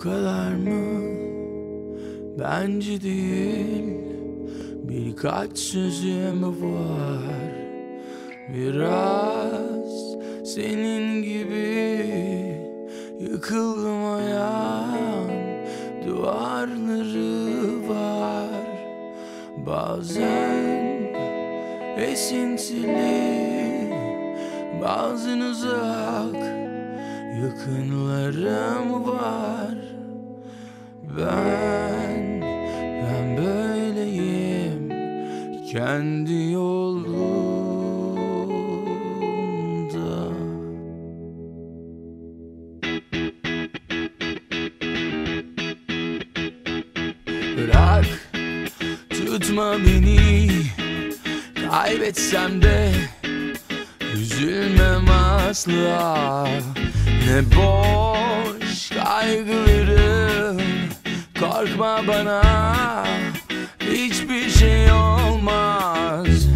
kadar mı? Bence değil. Birkaç sözüm var. Biraz senin gibi yıkıldım, ayağın duvarları var. Bazen esintili, bazen uzak yakınlarım var. Ben böyleyim kendi yolumda. Bırak, tutma beni, kaybetsem de üzülmem asla. Ne boş kaygılarım, korkma bana, hiçbir şey olmaz.